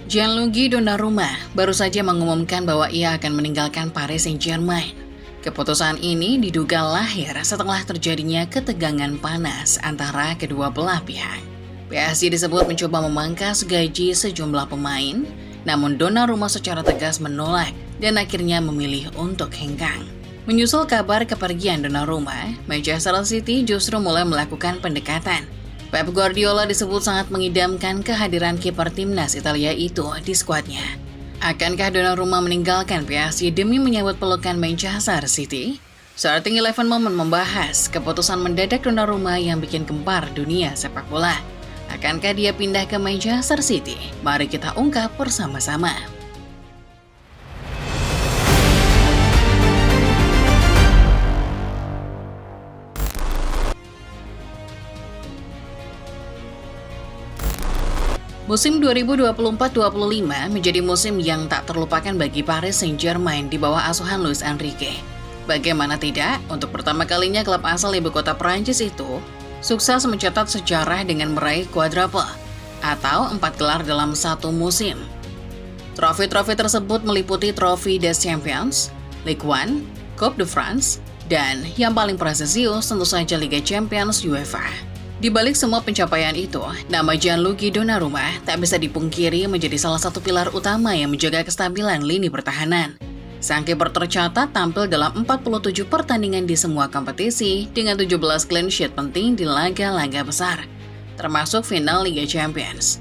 Gianluigi Donnarumma baru saja mengumumkan bahwa ia akan meninggalkan Paris Saint-Germain. Keputusan ini diduga lahir setelah terjadinya ketegangan panas antara kedua belah pihak. PSG disebut mencoba memangkas gaji sejumlah pemain, namun Donnarumma secara tegas menolak dan akhirnya memilih untuk hengkang. Menyusul kabar kepergian Donnarumma, Manchester City justru mulai melakukan pendekatan. Pep Guardiola disebut sangat mengidamkan kehadiran kiper timnas Italia itu di skuadnya. Akankah Donnarumma meninggalkan PSG demi menyambut pelukan Manchester City? Starting Eleven Moment membahas keputusan mendadak Donnarumma yang bikin gempar dunia sepak bola. Akankah dia pindah ke Manchester City? Mari kita ungkap bersama-sama. Musim 2024-25 menjadi musim yang tak terlupakan bagi Paris Saint-Germain di bawah asuhan Luis Enrique. Bagaimana tidak, untuk pertama kalinya klub asal ibu kota Prancis itu sukses mencetak sejarah dengan meraih quadruple atau 4 gelar dalam satu musim. Trofi-trofi tersebut meliputi trofi des Champions, Ligue 1, Coupe de France, dan yang paling prestisius tentu saja Liga Champions UEFA. Di balik semua pencapaian itu, nama Gianluigi Donnarumma tak bisa dipungkiri menjadi salah satu pilar utama yang menjaga kestabilan lini pertahanan. Sang kiper tercatat tampil dalam 47 pertandingan di semua kompetisi dengan 17 clean sheet penting di laga-laga besar, termasuk final Liga Champions.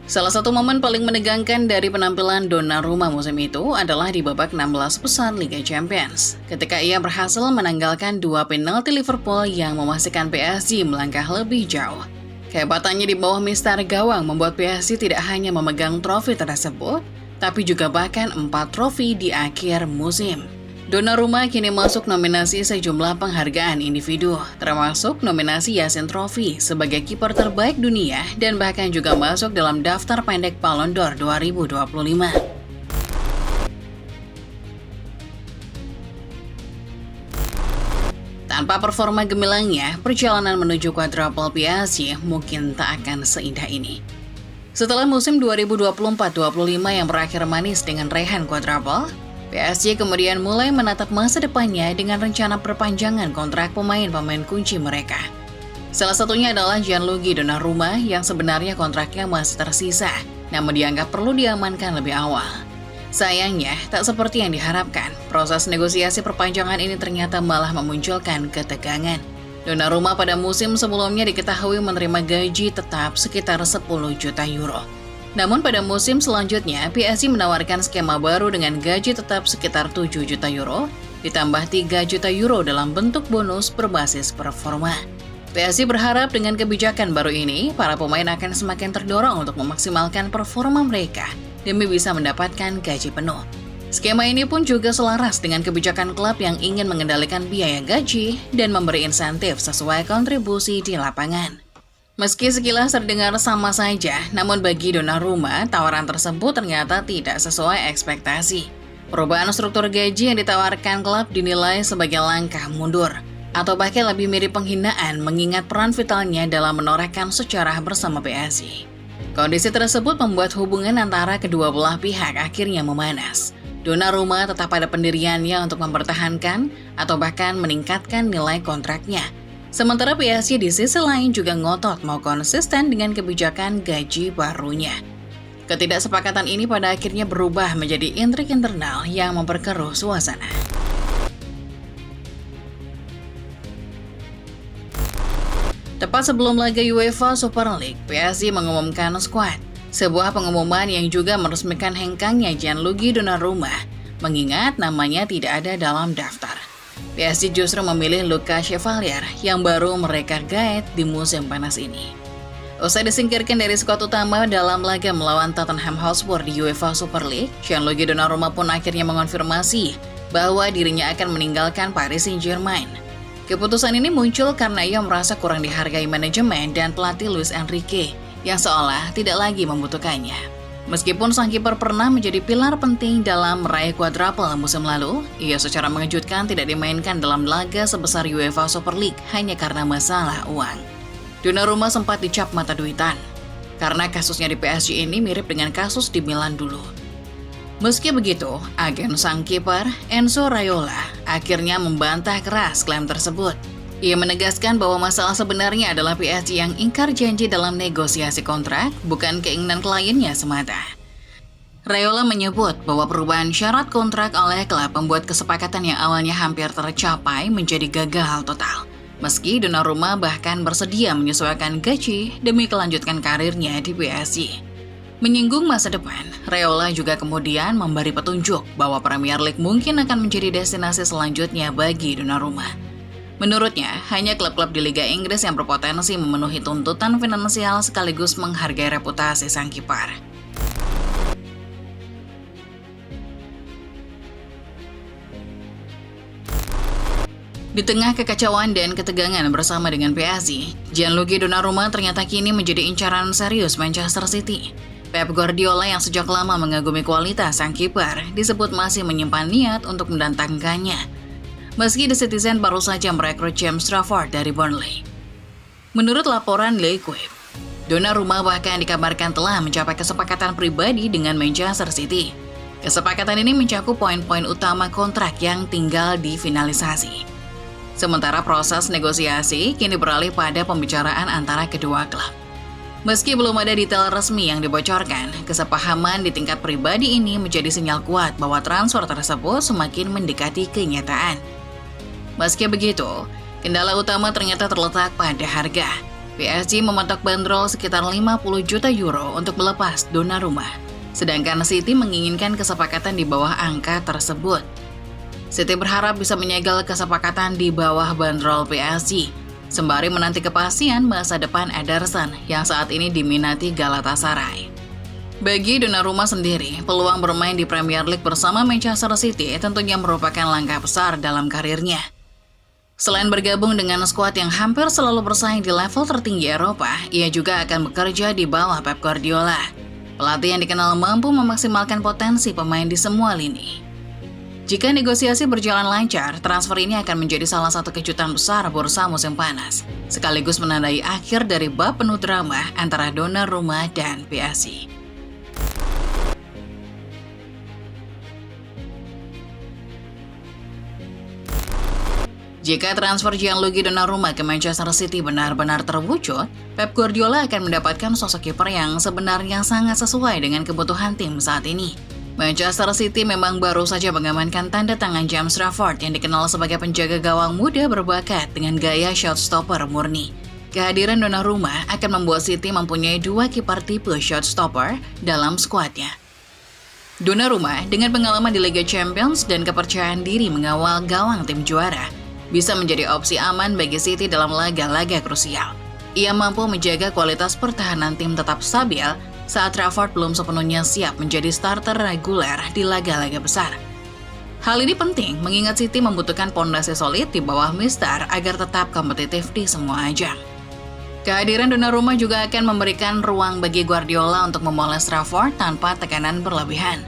Salah satu momen paling menegangkan dari penampilan Donnarumma musim itu adalah di babak 16 besar Liga Champions, ketika ia berhasil menanggalkan 2 penalti Liverpool yang memastikan PSG melangkah lebih jauh. Kehebatannya di bawah mistar gawang membuat PSG tidak hanya memegang trofi tersebut, tapi juga bahkan 4 trofi di akhir musim. Donnarumma kini masuk nominasi sejumlah penghargaan individu, termasuk nominasi Yasin Trophy sebagai kiper terbaik dunia dan bahkan juga masuk dalam daftar pendek Ballon d'Or 2025. Tanpa performa gemilangnya, perjalanan menuju quadruple PSG mungkin tak akan seindah ini. Setelah musim 2024-25 yang berakhir manis dengan raihan quadruple, PSG kemudian mulai menatap masa depannya dengan rencana perpanjangan kontrak pemain-pemain kunci mereka. Salah satunya adalah Gianluigi Donnarumma yang sebenarnya kontraknya masih tersisa, namun dianggap perlu diamankan lebih awal. Sayangnya, tak seperti yang diharapkan, proses negosiasi perpanjangan ini ternyata malah memunculkan ketegangan. Donnarumma pada musim sebelumnya diketahui menerima gaji tetap sekitar 10 juta euro. Namun pada musim selanjutnya, PSG menawarkan skema baru dengan gaji tetap sekitar 7 juta euro, ditambah 3 juta euro dalam bentuk bonus berbasis performa. PSG berharap dengan kebijakan baru ini, para pemain akan semakin terdorong untuk memaksimalkan performa mereka demi bisa mendapatkan gaji penuh. Skema ini pun juga selaras dengan kebijakan klub yang ingin mengendalikan biaya gaji dan memberi insentif sesuai kontribusi di lapangan. Meski sekilas terdengar sama saja, namun bagi Donnarumma, tawaran tersebut ternyata tidak sesuai ekspektasi. Perubahan struktur gaji yang ditawarkan klub dinilai sebagai langkah mundur, atau bahkan lebih mirip penghinaan mengingat peran vitalnya dalam menorehkan sejarah bersama PSG. Kondisi tersebut membuat hubungan antara kedua belah pihak akhirnya memanas. Donnarumma tetap pada pendiriannya untuk mempertahankan atau bahkan meningkatkan nilai kontraknya. Sementara PSG di sisi lain juga ngotot mau konsisten dengan kebijakan gaji barunya. Ketidaksepakatan ini pada akhirnya berubah menjadi intrik internal yang memperkeruh suasana. Tepat sebelum laga UEFA Super League, PSG mengumumkan skuad. Sebuah pengumuman yang juga meresmikan hengkangnya Gianluigi Donnarumma, mengingat namanya tidak ada dalam daftar. PSG justru memilih Lucas Chevalier yang baru mereka guide di musim panas ini. Usai disingkirkan dari skuad utama dalam laga melawan Tottenham Hotspur di UEFA Super League, Gianluigi Donnarumma pun akhirnya mengonfirmasi bahwa dirinya akan meninggalkan Paris Saint-Germain. Keputusan ini muncul karena ia merasa kurang dihargai manajemen dan pelatih Luis Enrique yang seolah tidak lagi membutuhkannya. Meskipun sang kiper pernah menjadi pilar penting dalam meraih quadruple musim lalu, ia secara mengejutkan tidak dimainkan dalam laga sebesar UEFA Super League hanya karena masalah uang. Donnarumma sempat dicap mata duitan. karena kasusnya di PSG ini mirip dengan kasus di Milan dulu. Meski begitu, agen sang kiper Enzo Raiola akhirnya membantah keras klaim tersebut. Ia menegaskan bahwa masalah sebenarnya adalah PSG yang ingkar janji dalam negosiasi kontrak, bukan keinginan kliennya semata. Raiola menyebut bahwa perubahan syarat kontrak oleh klub membuat kesepakatan yang awalnya hampir tercapai menjadi gagal total. Meski Donnarumma bahkan bersedia menyesuaikan gaji demi kelanjutkan karirnya di PSG. Menyinggung masa depan, Raiola juga kemudian memberi petunjuk bahwa Premier League mungkin akan menjadi destinasi selanjutnya bagi Donnarumma. Menurutnya, hanya klub-klub di Liga Inggris yang berpotensi memenuhi tuntutan finansial sekaligus menghargai reputasi sang kiper. Di tengah kekacauan dan ketegangan bersama dengan PSG, Gianluigi Donnarumma ternyata kini menjadi incaran serius Manchester City. Pep Guardiola yang sejak lama mengagumi kualitas sang kiper disebut masih menyimpan niat untuk mendatangkannya. Meski The Citizen baru saja merekrut James Trafford dari Burnley. Menurut laporan L'Equipe, Donnarumma bahkan dikabarkan telah mencapai kesepakatan pribadi dengan Manchester City. Kesepakatan ini mencakup poin-poin utama kontrak yang tinggal difinalisasi. Sementara proses negosiasi kini beralih pada pembicaraan antara kedua klub. Meski belum ada detail resmi yang dibocorkan, kesepahaman di tingkat pribadi ini menjadi sinyal kuat bahwa transfer tersebut semakin mendekati kenyataan. Meski begitu, kendala utama ternyata terletak pada harga. PSG mematok bandrol sekitar 50 juta euro untuk melepas Donnarumma, sedangkan City menginginkan kesepakatan di bawah angka tersebut. City berharap bisa menyegel kesepakatan di bawah bandrol PSG, sembari menanti kepastian masa depan Ederson yang saat ini diminati Galatasaray. Bagi Donnarumma sendiri, peluang bermain di Premier League bersama Manchester City tentunya merupakan langkah besar dalam karirnya. Selain bergabung dengan skuad yang hampir selalu bersaing di level tertinggi Eropa, ia juga akan bekerja di bawah Pep Guardiola, pelatih yang dikenal mampu memaksimalkan potensi pemain di semua lini. Jika negosiasi berjalan lancar, transfer ini akan menjadi salah satu kejutan besar bursa musim panas, sekaligus menandai akhir dari bab penuh drama antara Donnarumma dan PSG. Jika transfer Gianluigi Donnarumma ke Manchester City benar-benar terwujud, Pep Guardiola akan mendapatkan sosok kiper yang sebenarnya sangat sesuai dengan kebutuhan tim saat ini. Manchester City memang baru saja mengamankan tanda tangan James Trafford yang dikenal sebagai penjaga gawang muda berbakat dengan gaya shot stopper murni. Kehadiran Donnarumma akan membuat City mempunyai dua kiper tipe shot stopper dalam skuadnya. Donnarumma dengan pengalaman di Liga Champions dan kepercayaan diri mengawal gawang tim juara bisa menjadi opsi aman bagi City dalam laga-laga krusial. Ia mampu menjaga kualitas pertahanan tim tetap stabil saat Trafford belum sepenuhnya siap menjadi starter reguler di laga-laga besar. Hal ini penting mengingat City membutuhkan pondasi solid di bawah Mister agar tetap kompetitif di semua ajang. Kehadiran Donnarumma juga akan memberikan ruang bagi Guardiola untuk memoles Trafford tanpa tekanan berlebihan.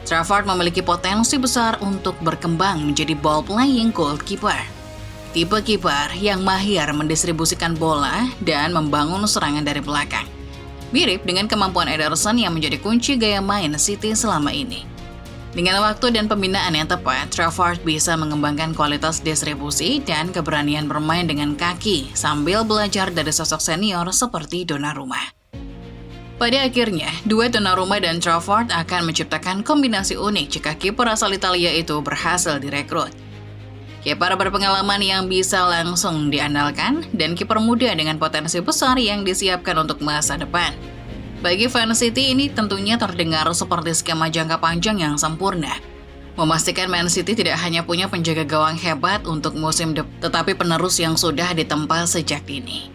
Trafford memiliki potensi besar untuk berkembang menjadi ball-playing goalkeeper. Tipe kiper yang mahir mendistribusikan bola dan membangun serangan dari belakang. Mirip dengan kemampuan Ederson yang menjadi kunci gaya main City selama ini. Dengan waktu dan pembinaan yang tepat, Trafford bisa mengembangkan kualitas distribusi dan keberanian bermain dengan kaki sambil belajar dari sosok senior seperti Donnarumma. Pada akhirnya, duet Donnarumma dan Trafford akan menciptakan kombinasi unik jika kiper asal Italia itu berhasil direkrut. Kiper berpengalaman yang bisa langsung diandalkan dan kiper muda dengan potensi besar yang disiapkan untuk masa depan. Bagi fans City ini tentunya terdengar seperti skema jangka panjang yang sempurna. Memastikan Man City tidak hanya punya penjaga gawang hebat untuk musim depan, tetapi penerus yang sudah ditempa sejak dini.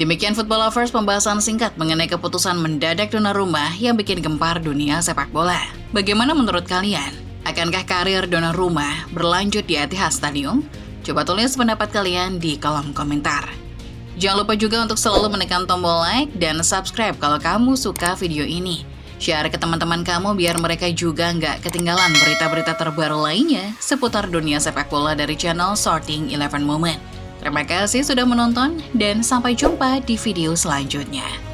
Demikian Football Lovers pembahasan singkat mengenai keputusan mendadak Donnarumma yang bikin gempar dunia sepak bola. Bagaimana menurut kalian? Akankah karir Donnarumma berlanjut di Etihad Stadium? Coba tulis pendapat kalian di kolom komentar. Jangan lupa juga untuk selalu menekan tombol like dan subscribe kalau kamu suka video ini. Share ke teman-teman kamu biar mereka juga nggak ketinggalan berita-berita terbaru lainnya seputar dunia sepak bola dari channel Sorting 11 Moment. Terima kasih sudah menonton dan sampai jumpa di video selanjutnya.